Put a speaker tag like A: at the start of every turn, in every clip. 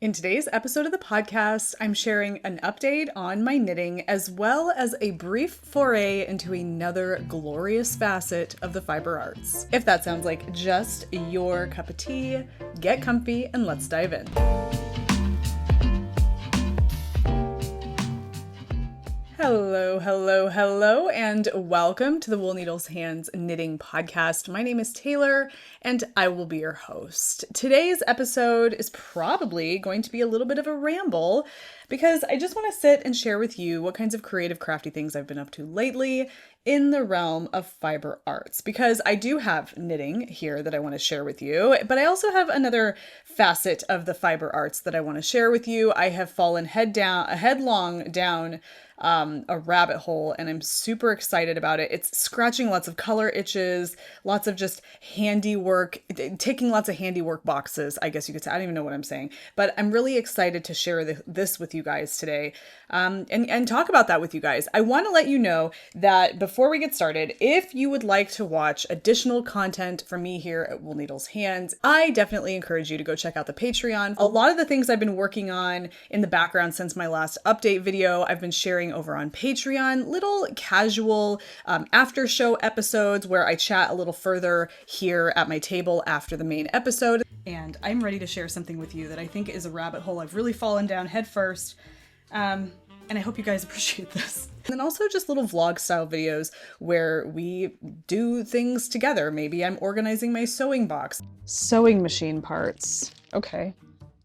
A: In today's episode of the podcast, I'm sharing an update on my knitting as well as a brief foray into another glorious facet of the fiber arts. If that sounds like just your cup of tea, get comfy and let's dive in. Hello, and welcome to the Wool Needles Hands Knitting Podcast. My name is Taylor, and I will be your host. Today's episode is probably going to be a little bit of a ramble because I just want to sit and share with you what kinds of creative, crafty things I've been up to lately in the realm of fiber arts, because I do have knitting here that I want to share with you, but I also have another facet of the fiber arts that I want to share with you. I have fallen headlong down a rabbit hole, and I'm super excited about it. It's scratching lots of color itches, lots of just handiwork, ticking lots of handiwork boxes, I guess you could say. I don't even know what I'm saying, but I'm really excited to share this with you guys today, and talk about that with you guys. I want to let you know that before we get started, if you would like to watch additional content from me here at Wool Needles Hands, I definitely encourage you to go check out the Patreon. A lot of the things I've been working on in the background since my last update video, I've been sharing over on Patreon, little casual after show episodes where I chat a little further here at my table after the main episode. And I'm ready to share something with you that I think is a rabbit hole I've really fallen down head first. And I hope you guys appreciate this. And then also just little vlog style videos where we do things together. Maybe I'm organizing my sewing box. Sewing machine parts. Okay.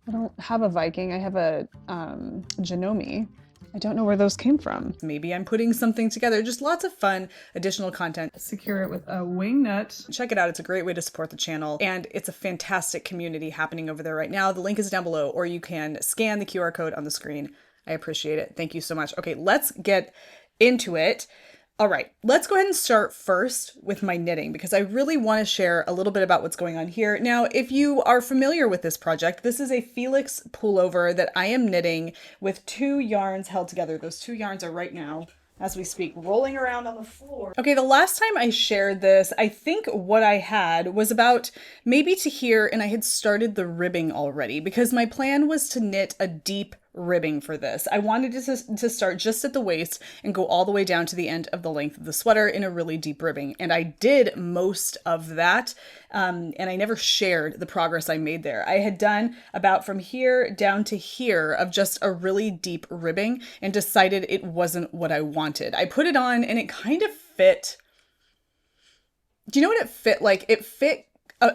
A: I don't have a Viking. I have a Janome. I don't know where those came from. Maybe I'm putting something together. Just lots of fun additional content. Secure it with a wing nut. Check it out. It's a great way to support the channel, and it's a fantastic community happening over there right now. The link is down below, or you can scan the QR code on the screen. I appreciate it. Thank you so much. Okay, let's get into it. All right, let's go ahead and start first with my knitting because I really want to share a little bit about what's going on here. Now, if you are familiar with this project, this is a Felix pullover that I am knitting with two yarns held together. Those two yarns are right now, as we speak, rolling around on the floor. Okay, the last time I shared this, I think what I had was about maybe to here, and I had started the ribbing already because my plan was to knit a deep ribbing for this. I wanted to start just at the waist and go all the way down to the end of the length of the sweater in a really deep ribbing. And I did most of that, and I never shared the progress I made there. I had done about from here down to here of just a really deep ribbing and decided it wasn't what I wanted. I put it on and it kind of fit. Do you know what it fit like? It fit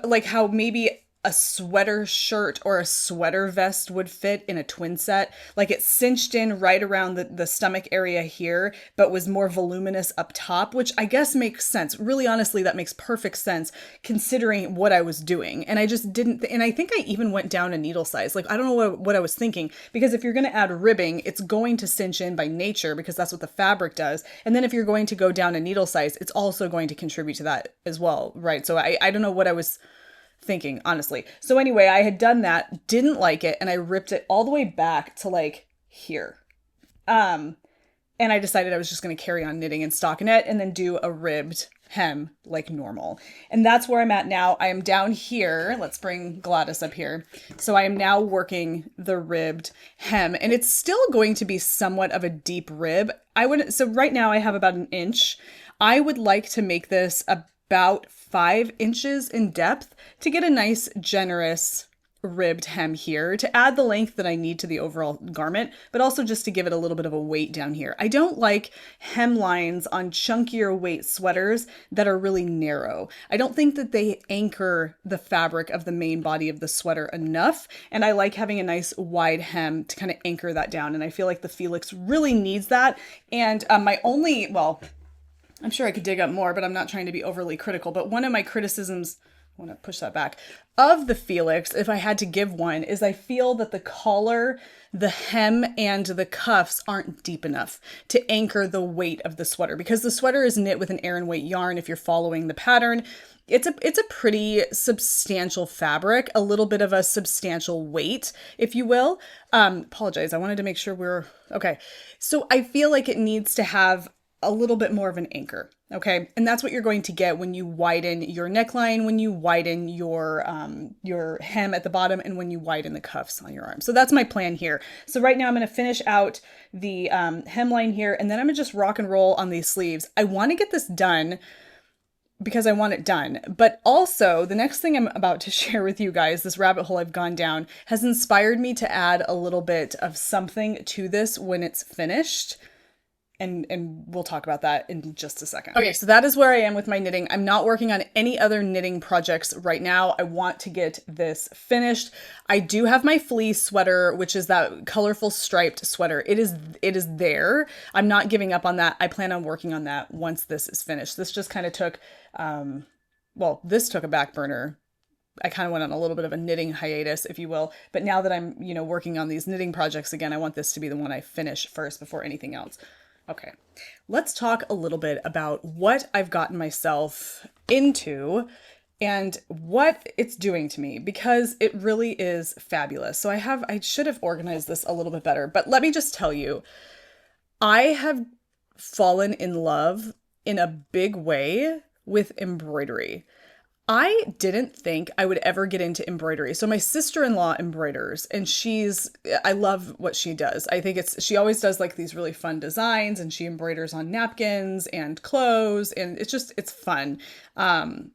A: like how maybe a sweater shirt or a sweater vest would fit in a twin set. Like it cinched in right around the stomach area here, but was more voluminous up top, which I guess makes sense. Really, honestly, that makes perfect sense considering what I was doing. And I just didn't, and I think I even went down a needle size. Like, I don't know what I was thinking, because if you're going to add ribbing, it's going to cinch in by nature because that's what the fabric does. And then if you're going to go down a needle size, it's also going to contribute to that as well, right? So I don't know what I was thinking, honestly. So anyway, I had done that, didn't like it, and I ripped it all the way back to like here. And I decided I was just going to carry on knitting in stockinette and then do a ribbed hem like normal. And that's where I'm at now. I am down here. Let's bring Gladys up here. So I am now working the ribbed hem, and it's still going to be somewhat of a deep rib. So right now I have about 1 inch. I would like to make this about 5 inches in depth to get a nice generous ribbed hem here to add the length that I need to the overall garment, but also just to give it a little bit of a weight down here. I don't like hem lines on chunkier weight sweaters that are really narrow. I don't think that they anchor the fabric of the main body of the sweater enough, and I like having a nice wide hem to kind of anchor that down, and I feel like the Felix really needs that. And I'm sure I could dig up more, but I'm not trying to be overly critical. But one of my criticisms, I want to push that back, of the Felix, if I had to give one, is I feel that the collar, the hem, and the cuffs aren't deep enough to anchor the weight of the sweater, because the sweater is knit with an Aran weight yarn. If you're following the pattern, it's a pretty substantial fabric, a little bit of a substantial weight, if you will. Apologize. I wanted to make sure we're okay. So I feel like it needs to have a little bit more of an anchor. Okay. And that's what you're going to get when you widen your neckline, when you widen your hem at the bottom, and when you widen the cuffs on your arm. So that's my plan here. So right now I'm going to finish out the hemline here, and then I'm going to just rock and roll on these sleeves. I want to get this done because I want it done. But also, the next thing I'm about to share with you guys, this rabbit hole I've gone down, has inspired me to add a little bit of something to this when it's finished. And we'll talk about that in just a second. Okay, so that is where I am with my knitting. I'm not working on any other knitting projects right now. I want to get this finished. I do have my fleece sweater, which is that colorful striped sweater. It is there. I'm not giving up on that. I plan on working on that once this is finished. This just kind of took, this took a back burner. I kind of went on a little bit of a knitting hiatus, if you will. But now that I'm, working on these knitting projects again, I want this to be the one I finish first before anything else. Okay, let's talk a little bit about what I've gotten myself into and what it's doing to me, because it really is fabulous. So I should have organized this a little bit better, but let me just tell you, I have fallen in love in a big way with embroidery. I didn't think I would ever get into embroidery. So my sister-in-law embroiders, and I love what she does. I think she always does like these really fun designs, and she embroiders on napkins and clothes, and it's fun. And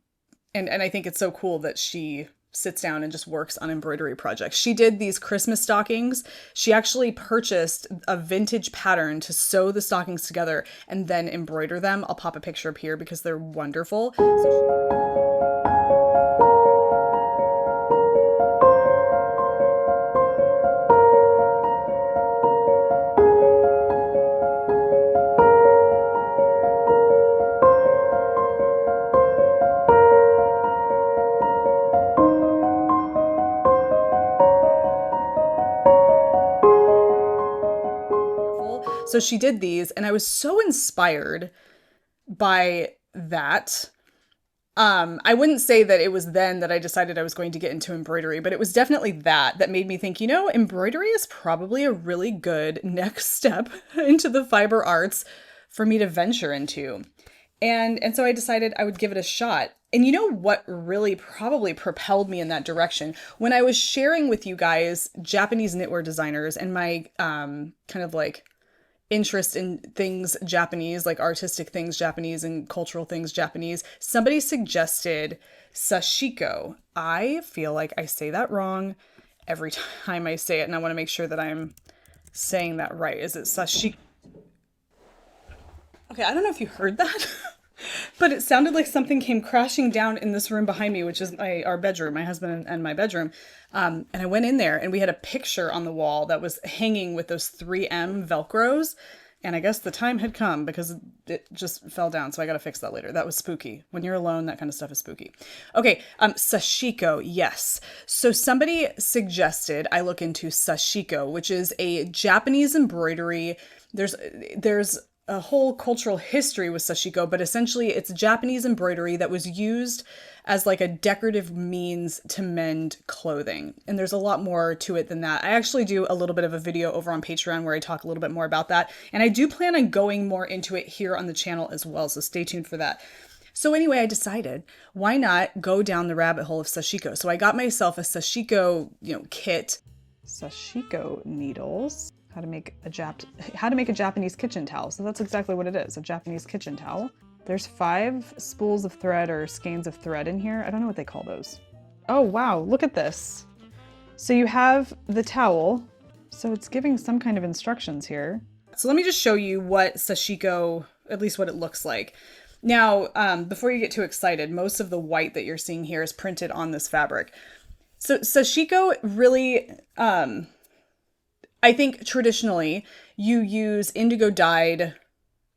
A: I think it's so cool that she sits down and just works on embroidery projects. She did these Christmas stockings. She actually purchased a vintage pattern to sew the stockings together and then embroider them. I'll pop a picture up here because they're wonderful. So she did these, and I was so inspired by that. I wouldn't say that it was then that I decided I was going to get into embroidery, but it was definitely that made me think, embroidery is probably a really good next step into the fiber arts for me to venture into. And so I decided I would give it a shot. And you know what really probably propelled me in that direction? When I was sharing with you guys Japanese knitwear designers and my kind of like interest in things Japanese, like artistic things Japanese and cultural things Japanese, somebody suggested sashiko. I feel like I say that wrong every time I say it, and I want to make sure that I'm saying that right. Is it sashiko? Okay, I don't know if you heard that, but it sounded like something came crashing down in this room behind me, which is our bedroom, my husband and my bedroom. And I went in there, and we had a picture on the wall that was hanging with those 3M Velcros. And I guess the time had come because it just fell down. So I got to fix that later. That was spooky. When you're alone, that kind of stuff is spooky. Okay. Sashiko. Yes. So somebody suggested I look into sashiko, which is a Japanese embroidery. There's a whole cultural history with sashiko, but essentially it's Japanese embroidery that was used as like a decorative means to mend clothing. And there's a lot more to it than that. I actually do a little bit of a video over on Patreon where I talk a little bit more about that. And I do plan on going more into it here on the channel as well. So stay tuned for that. So anyway, I decided, why not go down the rabbit hole of sashiko? So I got myself a sashiko, kit. Sashiko needles. How to make a Japanese kitchen towel. So that's exactly what it is, a Japanese kitchen towel. There's 5 spools of thread or skeins of thread in here. I don't know what they call those. Oh, wow, look at this. So you have the towel. So it's giving some kind of instructions here. So let me just show you what sashiko, at least what it looks like. Now, before you get too excited, most of the white that you're seeing here is printed on this fabric. So sashiko really, I think traditionally you use indigo dyed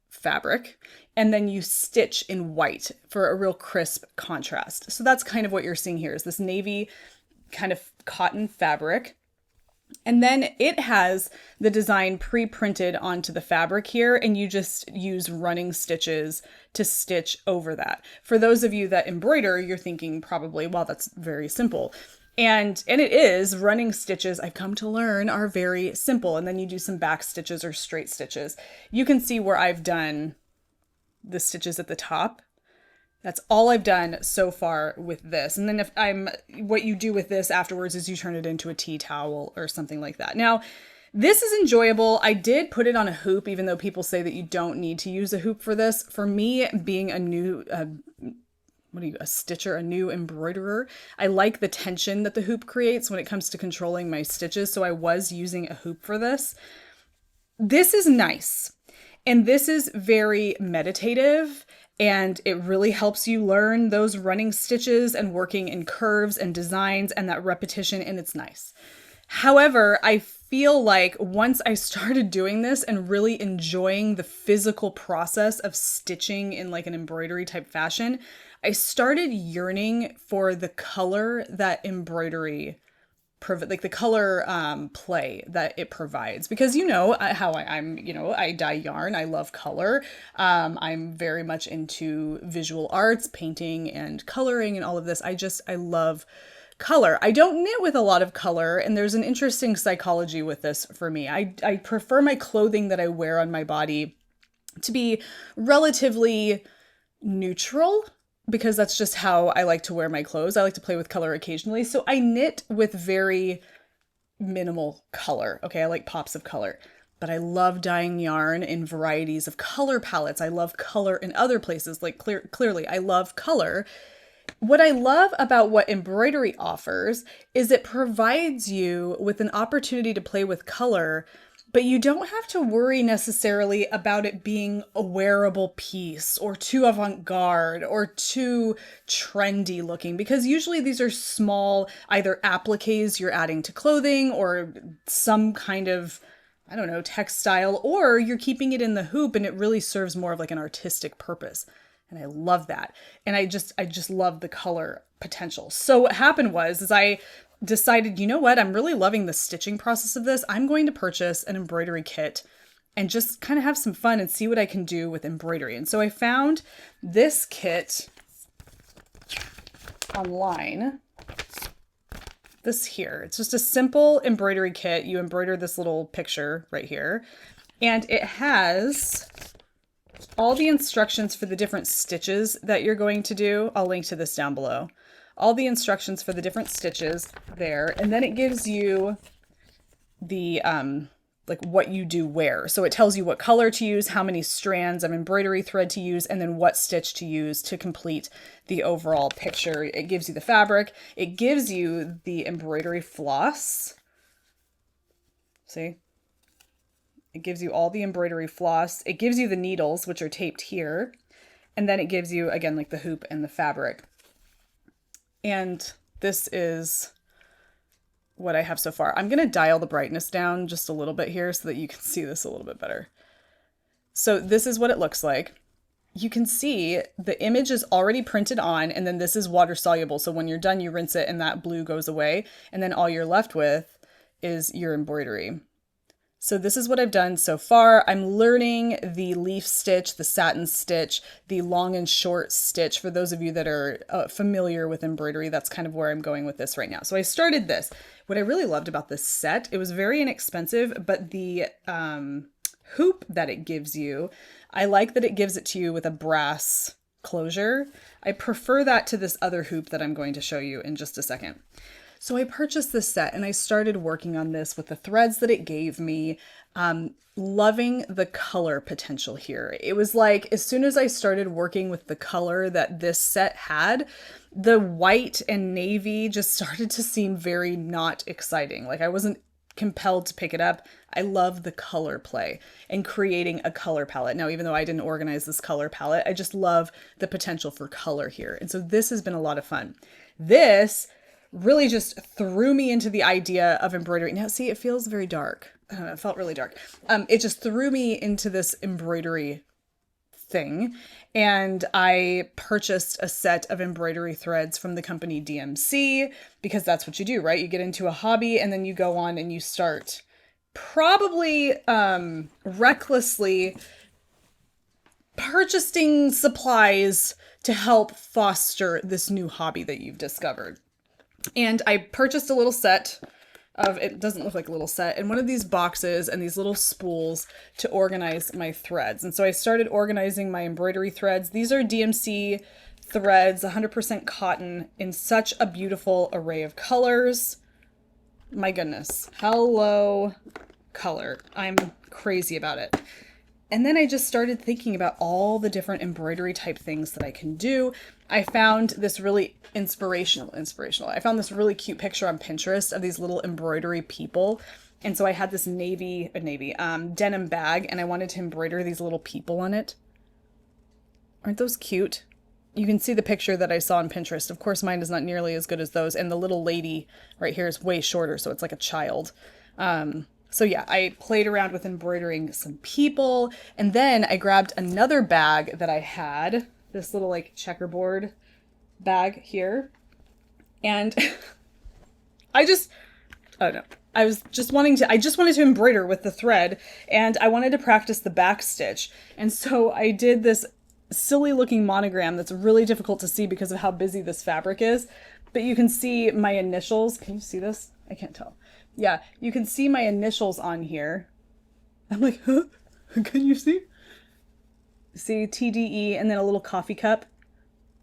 A: fabric and then you stitch in white for a real crisp contrast. So that's kind of what you're seeing here is this navy kind of cotton fabric. And then it has the design pre-printed onto the fabric here, and you just use running stitches to stitch over that. For those of you that embroider, you're thinking probably, well, that's very simple. And it is. Running stitches, I've come to learn, are very simple. And then you do some back stitches or straight stitches. You can see where I've done the stitches at the top. That's all I've done so far with this. And then what you do with this afterwards is you turn it into a tea towel or something like that. Now, this is enjoyable. I did put it on a hoop, even though people say that you don't need to use a hoop for this. For me, being a new, a stitcher, a new embroiderer, I like the tension that the hoop creates when it comes to controlling my stitches. So I was using a hoop for this. This is nice. And this is very meditative, and it really helps you learn those running stitches and working in curves and designs and that repetition, and it's nice. However, I feel like once I started doing this and really enjoying the physical process of stitching in like an embroidery type fashion, I started yearning for the color that embroidery like the color play that it provides, because you know how I'm, I dye yarn. I love color. I'm very much into visual arts, painting and coloring and all of this. I love color. I don't knit with a lot of color, and there's an interesting psychology with this for me. I prefer my clothing that I wear on my body to be relatively neutral, because that's just how I like to wear my clothes. I like to play with color occasionally. So I knit with very minimal color. Okay, I like pops of color. But I love dyeing yarn in varieties of color palettes. I love color in other places. Like clearly, I love color. What I love about what embroidery offers is it provides you with an opportunity to play with color, but you don't have to worry necessarily about it being a wearable piece or too avant-garde or too trendy looking, because usually these are small, either appliques you're adding to clothing or some kind of, I don't know, textile, or you're keeping it in the hoop and it really serves more of like an artistic purpose. And I love that. And I just love the color potential. So what happened was I decided, you know what, I'm really loving the stitching process of this. I'm going to purchase an embroidery kit and just kind of have some fun and see what I can do with embroidery. And so I found this kit online. This here, it's just a simple embroidery kit. You embroider this little picture right here, and it has all the instructions for the different stitches that you're going to do. I'll link to this down below. All the instructions for the different stitches there. And then it gives you the, like what you do where. So it tells you what color to use, how many strands of embroidery thread to use, and then what stitch to use to complete the overall picture. It gives you the fabric. It gives you the embroidery floss. See? It gives you all the embroidery floss. It gives you the needles, which are taped here. And then it gives you, again, like the hoop and the fabric. And this is what I have so far. I'm going to dial the brightness down just a little bit here so that you can see this a little bit better. So this is what it looks like. You can see the image is already printed on, and then this is water soluble. So when you're done, you rinse it and that blue goes away. And then all you're left with is your embroidery. So this is what I've done so far. I'm learning the leaf stitch, the satin stitch, the long and short stitch. For those of you that are familiar with embroidery, that's kind of where I'm going with this right now. So I started this. What I really loved about this set, it was very inexpensive, but the hoop that it gives you, I like that it gives it to you with a brass closure. I prefer that to this other hoop that I'm going to show you in just a second. So I purchased this set and I started working on this with the threads that it gave me, loving the color potential here. It was like, as soon as I started working with the color that this set had, the white and navy just started to seem very not exciting. Like I wasn't compelled to pick it up. I love the color play and creating a color palette. Now, even though I didn't organize this color palette, I just love the potential for color here. And so this has been a lot of fun. This really just threw me into the idea of embroidery. Now, see, it feels very dark. I don't know, it felt really dark. It just threw me into this embroidery thing. And I purchased a set of embroidery threads from the company DMC, because that's what you do, right? You get into a hobby and then you go on and you start probably recklessly purchasing supplies to help foster this new hobby that you've discovered. And I purchased a little set of, it doesn't look like a little set, and one of these boxes and these little spools to organize my threads. And so I started organizing my embroidery threads. These are DMC threads, 100% cotton, in such a beautiful array of colors. My goodness. Hello, color. I'm crazy about it. And then I just started thinking about all the different embroidery type things that I can do. I found this really inspirational. I found this really cute picture on Pinterest of these little embroidery people. And so I had this denim bag, and I wanted to embroider these little people on it. Aren't those cute? You can see the picture that I saw on Pinterest. Of course, mine is not nearly as good as those. And the little lady right here is way shorter, so it's like a child. So yeah, I played around with embroidering some people. And then I grabbed another bag that I had, this little like checkerboard bag here. And I don't know. I just wanted to embroider with the thread, and I wanted to practice the back stitch. And so I did this silly looking monogram that's really difficult to see because of how busy this fabric is. But you can see my initials. Can you see this? I can't tell. Yeah, you can see my initials on here. I'm like, huh? Can you see? See, TDE, and then a little coffee cup.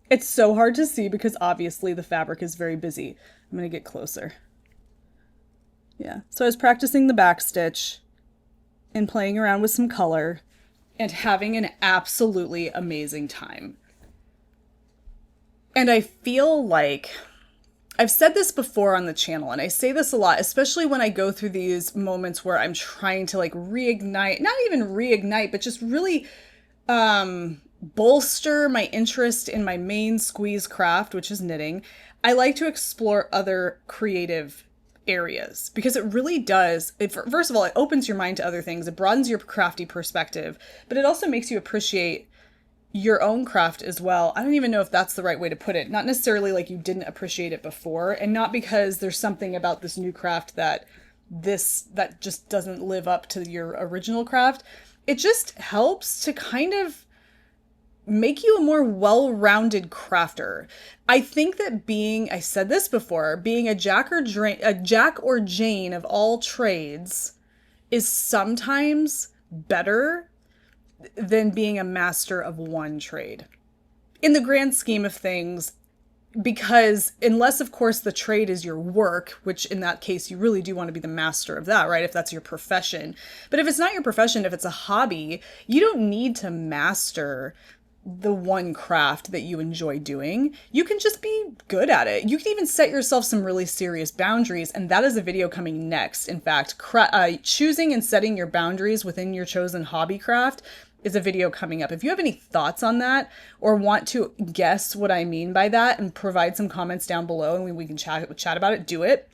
A: It's so hard to see because obviously the fabric is very busy. I'm going to get closer. Yeah, so I was practicing the back stitch and playing around with some color and having an absolutely amazing time. And I feel like I've said this before on the channel, and I say this a lot, especially when I go through these moments where I'm trying to like reignite, not even reignite, but just really bolster my interest in my main squeeze craft, which is knitting. I like to explore other creative areas because it really does. First of all, it opens your mind to other things. It broadens your crafty perspective, but it also makes you appreciate your own craft as well. I don't even know if that's the right way to put it. Not necessarily like you didn't appreciate it before, and not because there's something about this new craft that just doesn't live up to your original craft. It just helps to kind of make you a more well-rounded crafter. I think that I said this before, being a Jack or Jane of all trades is sometimes better than being a master of one trade. In the grand scheme of things, because unless, of course, the trade is your work, which in that case, you really do want to be the master of that, right? If that's your profession. But if it's not your profession, if it's a hobby, you don't need to master the one craft that you enjoy doing. You can just be good at it. You can even set yourself some really serious boundaries, and that is a video coming next. In fact, choosing and setting your boundaries within your chosen hobby craft is a video coming up. If you have any thoughts on that or want to guess what I mean by that and provide some comments down below and we can chat about it, do it.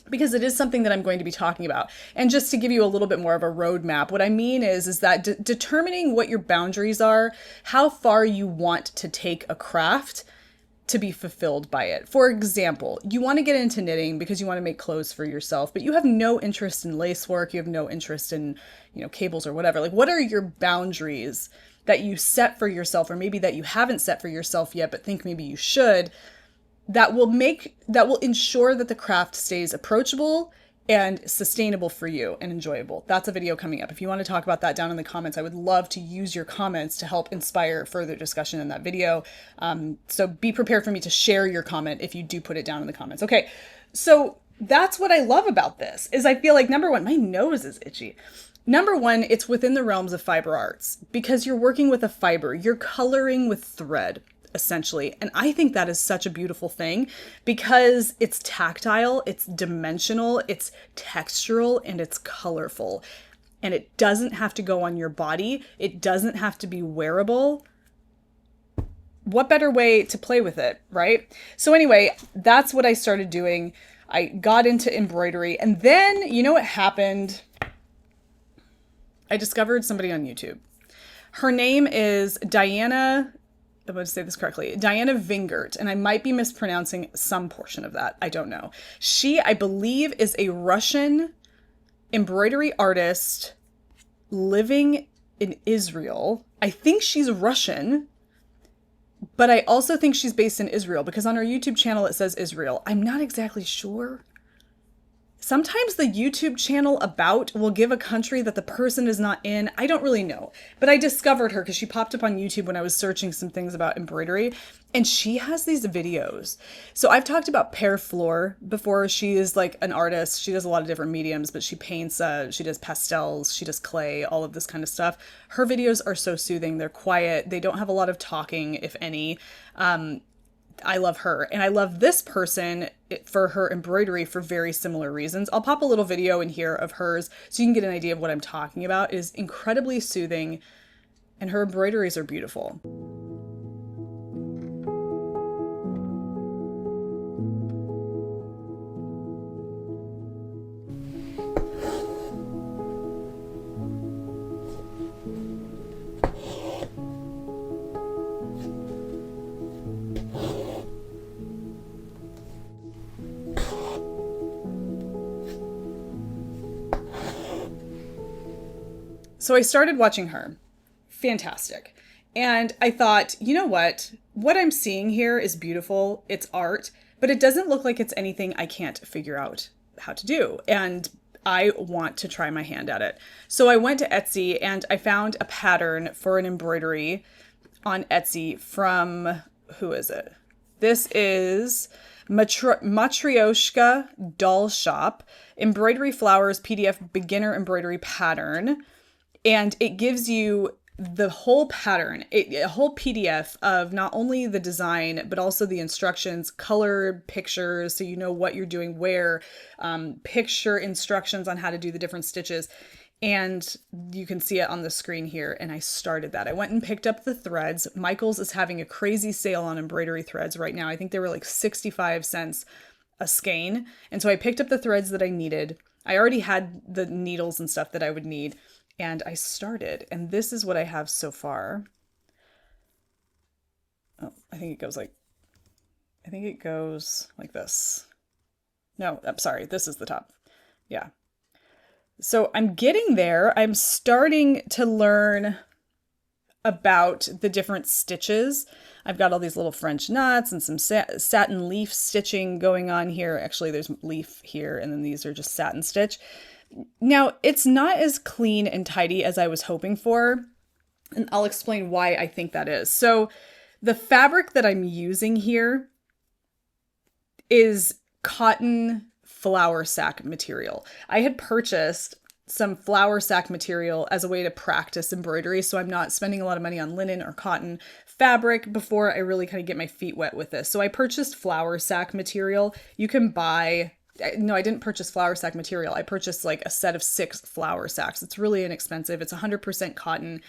A: Because it is something that I'm going to be talking about. And just to give you a little bit more of a roadmap, what I mean is that determining what your boundaries are, how far you want to take a craft to be fulfilled by it. For example, you want to get into knitting because you want to make clothes for yourself, but you have no interest in lace work, you have no interest in, cables or whatever. Like, what are your boundaries that you set for yourself, or maybe that you haven't set for yourself yet, but think maybe you should, that will ensure that the craft stays approachable and sustainable for you and enjoyable? That's a video coming up. If you want to talk about that down in the comments, I would love to use your comments to help inspire further discussion in that video. So be prepared for me to share your comment if you do put it down in the comments. Okay, so that's what I love about this, is I feel like, number one, my nose is itchy. Number one, it's within the realms of fiber arts because you're working with a fiber, you're coloring with thread, essentially. And I think that is such a beautiful thing because it's tactile, it's dimensional, it's textural, and it's colorful. And it doesn't have to go on your body. It doesn't have to be wearable. What better way to play with it, right? So anyway, that's what I started doing. I got into embroidery, and then, you know what happened? I discovered somebody on YouTube. Her name is Diana, I'm going to say this correctly, Diana Vingert, and I might be mispronouncing some portion of that. I don't know. She, I believe, is a Russian embroidery artist living in Israel. I think she's Russian, but I also think she's based in Israel because on her YouTube channel it says Israel. I'm not exactly sure. Sometimes the YouTube channel about will give a country that the person is not in. I don't really know, but I discovered her because she popped up on YouTube when I was searching some things about embroidery, and she has these videos. So I've talked about Pear Floor before. She is like an artist. She does a lot of different mediums, but she paints, she does pastels, she does clay, all of this kind of stuff. Her videos are so soothing. They're quiet. They don't have a lot of talking, if any. I love her, and I love this person for her embroidery for very similar reasons. I'll pop a little video in here of hers so you can get an idea of what I'm talking about. It is incredibly soothing, and her embroideries are beautiful. So I started watching her. Fantastic. And I thought, you know what? What I'm seeing here is beautiful. It's art, but it doesn't look like it's anything I can't figure out how to do. And I want to try my hand at it. So I went to Etsy and I found a pattern for an embroidery on Etsy from, who is it? This is Matryoshka Doll Shop, Embroidery Flowers PDF Beginner Embroidery Pattern. And it gives you the whole pattern, a whole PDF of not only the design, but also the instructions, colored pictures, so you know what you're doing where, picture instructions on how to do the different stitches. And you can see it on the screen here. And I started that. I went and picked up the threads. Michaels is having a crazy sale on embroidery threads right now. I think they were like 65 cents a skein. And so I picked up the threads that I needed. I already had the needles and stuff that I would need. And I started, and this is what I have so far. Oh, I think it goes like this. No, I'm sorry. This is the top. Yeah. So I'm getting there. I'm starting to learn about the different stitches. I've got all these little French knots and some satin leaf stitching going on here. Actually, there's leaf here, and then these are just satin stitch. Now, it's not as clean and tidy as I was hoping for, and I'll explain why I think that is. So the fabric that I'm using here is cotton flour sack material. I had purchased some flour sack material as a way to practice embroidery, so I'm not spending a lot of money on linen or cotton fabric before I really kind of get my feet wet with this. So I purchased flour sack material. You can buy... No, I didn't purchase flour sack material. I purchased like a set of 6 flour sacks. It's really inexpensive. It's 100% cotton.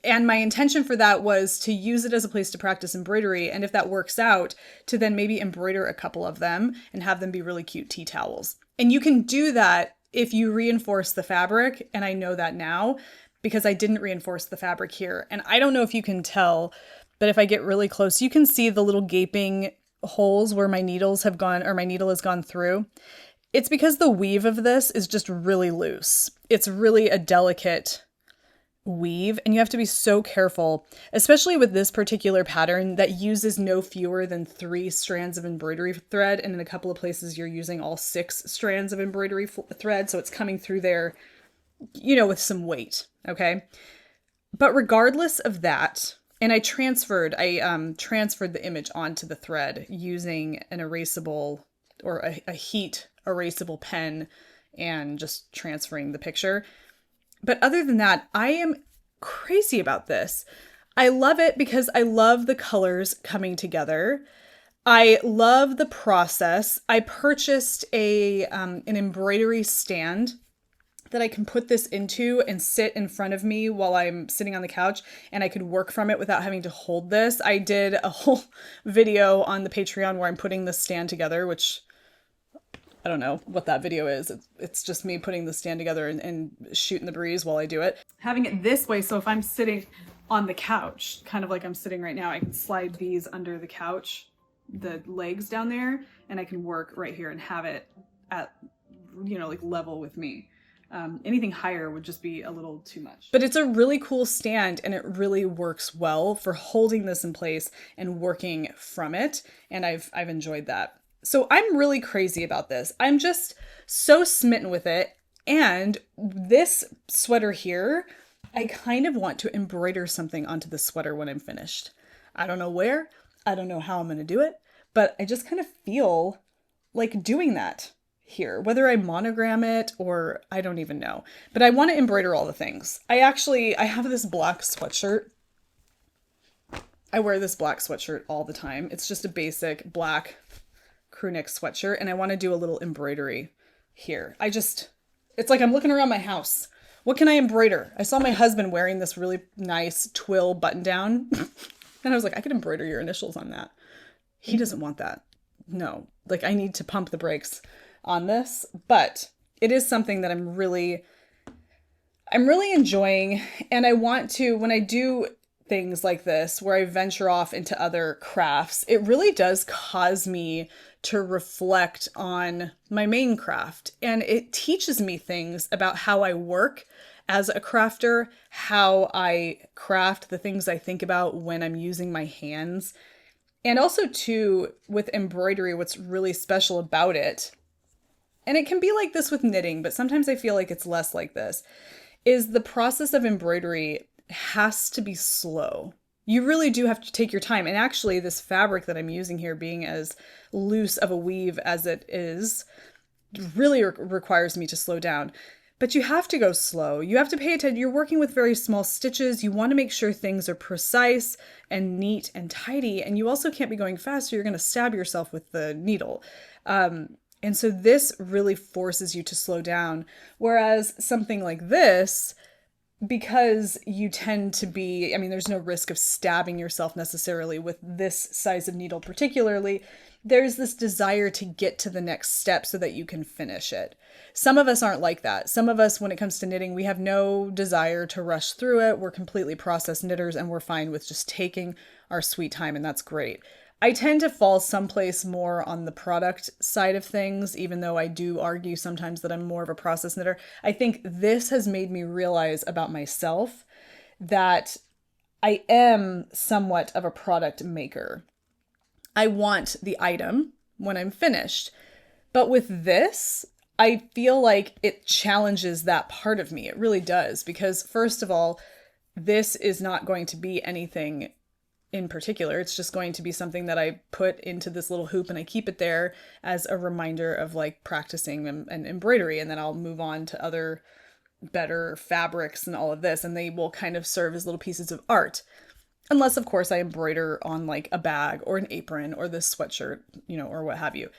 A: And my intention for that was to use it as a place to practice embroidery. And if that works out, to then maybe embroider a couple of them and have them be really cute tea towels. And you can do that if you reinforce the fabric. And I know that now because I didn't reinforce the fabric here. And I don't know if you can tell, but if I get really close, you can see the little gaping holes where my needles have gone, or my needle has gone through. It's because the weave of this is just really loose. It's really a delicate weave, and you have to be so careful, especially with this particular pattern that uses no fewer than 3 strands of embroidery thread, and in a couple of places you're using all 6 strands of embroidery thread, so it's coming through there, you know, with some weight, okay? But regardless of that, and I transferred the image onto the thread using an erasable or a heat erasable pen and just transferring the picture. But other than that, I am crazy about this. I love it because I love the colors coming together. I love the process. I purchased an embroidery stand that I can put this into and sit in front of me while I'm sitting on the couch, and I could work from it without having to hold this. I did a whole video on the Patreon where I'm putting this stand together, which I don't know what that video is. It's just me putting the stand together and shooting the breeze while I do it. Having it this way, so if I'm sitting on the couch, kind of like I'm sitting right now, I can slide these under the couch, the legs down there, and I can work right here and have it at, you know, like level with me. Anything higher would just be a little too much. But it's a really cool stand, and it really works well for holding this in place and working from it. And I've enjoyed that. So I'm really crazy about this. I'm just so smitten with it. And this sweater here, I kind of want to embroider something onto the sweater when I'm finished. I don't know where, I don't know how I'm going to do it, but I just kind of feel like doing that here, whether I monogram it or I don't even know. But I want to embroider all the things. I have this black sweatshirt. I wear this black sweatshirt all the time. It's just a basic black crew neck sweatshirt, and I want to do a little embroidery here. It's like I'm looking around my house. What can I embroider? I saw my husband wearing this really nice twill button down, and I was like, I could embroider your initials on that. He doesn't want that. No, like I need to pump the brakes on this, but it is something that I'm really enjoying. And I want to, when I do things like this, where I venture off into other crafts, it really does cause me to reflect on my main craft. And it teaches me things about how I work as a crafter, how I craft, the things I think about when I'm using my hands. And also too, with embroidery, what's really special about it, and it can be like this with knitting, but sometimes I feel like it's less like this, is the process of embroidery has to be slow. You really do have to take your time. And actually, this fabric that I'm using here, being as loose of a weave as it is, really requires me to slow down. But you have to go slow. You have to pay attention. You're working with very small stitches. You want to make sure things are precise and neat and tidy. And you also can't be going fast, or you're going to stab yourself with the needle. And so this really forces you to slow down. Whereas something like this, because you tend to be, there's no risk of stabbing yourself necessarily with this size of needle particularly. There's this desire to get to the next step so that you can finish it. Some of us aren't like that. Some of us, when it comes to knitting, we have no desire to rush through it. We're completely process knitters, and we're fine with just taking our sweet time, and that's great. I tend to fall someplace more on the product side of things, even though I do argue sometimes that I'm more of a process knitter. I think this has made me realize about myself that I am somewhat of a product maker. I want the item when I'm finished. But with this, I feel like it challenges that part of me. It really does. Because first of all, this is not going to be anything in particular. It's just going to be something that I put into this little hoop, and I keep it there as a reminder of like practicing and embroidery. And then I'll move on to other better fabrics and all of this, and they will kind of serve as little pieces of art. Unless, of course, I embroider on like a bag or an apron or this sweatshirt, or what have you.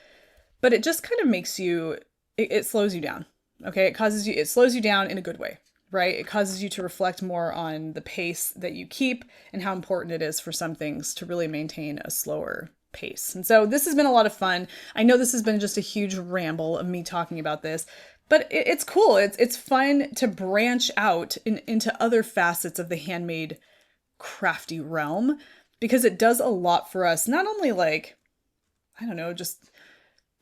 A: But it just kind of makes you, it slows you down. Okay. It slows you down in a good way, right? It causes you to reflect more on the pace that you keep and how important it is for some things to really maintain a slower pace. And so this has been a lot of fun. I know this has been just a huge ramble of me talking about this, but it's cool. It's fun to branch out into other facets of the handmade crafty realm, because it does a lot for us. Not only like, I don't know, just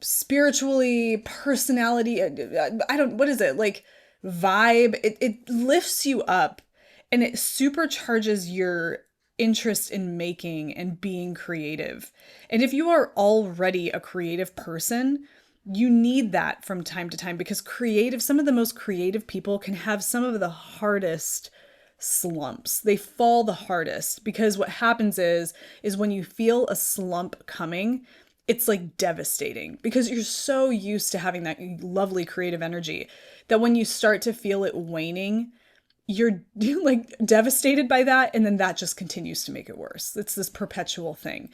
A: spiritually, personality, what is it? Like vibe. It lifts you up, and it supercharges your interest in making and being creative. And if you are already a creative person, you need that from time to time, because some of the most creative people can have some of the hardest slumps. They fall the hardest, because what happens is when you feel a slump coming, it's like devastating, because you're so used to having that lovely creative energy that when you start to feel it waning, you're like devastated by that. And then that just continues to make it worse. It's this perpetual thing.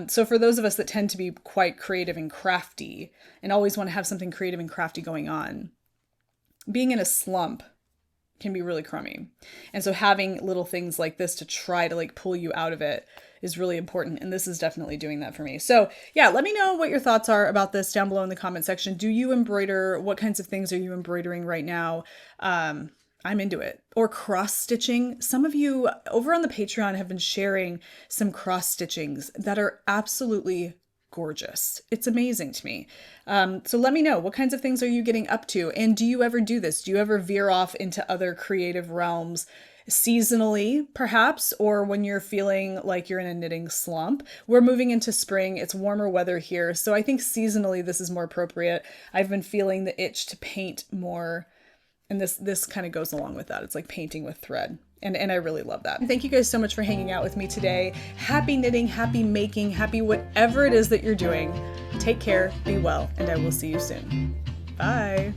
A: So for those of us that tend to be quite creative and crafty and always want to have something creative and crafty going on, being in a slump can be really crummy. And so having little things like this to try to like pull you out of it is really important. And this is definitely doing that for me. So yeah, let me know what your thoughts are about this down below in the comment section. Do you embroider? What kinds of things are you embroidering right now? I'm into it. Or cross stitching. Some of you over on the Patreon have been sharing some cross stitchings that are absolutely gorgeous. It's amazing to me. So let me know, what kinds of things are you getting up to? And do you ever do this? Do you ever veer off into other creative realms seasonally, perhaps, or when you're feeling like you're in a knitting slump. We're moving into spring. It's warmer weather here. So I think seasonally this is more appropriate. I've been feeling the itch to paint more. And this kind of goes along with that. It's like painting with thread. And I really love that. Thank you guys so much for hanging out with me today. Happy knitting, happy making, happy whatever it is that you're doing. Take care, be well, and I will see you soon. Bye.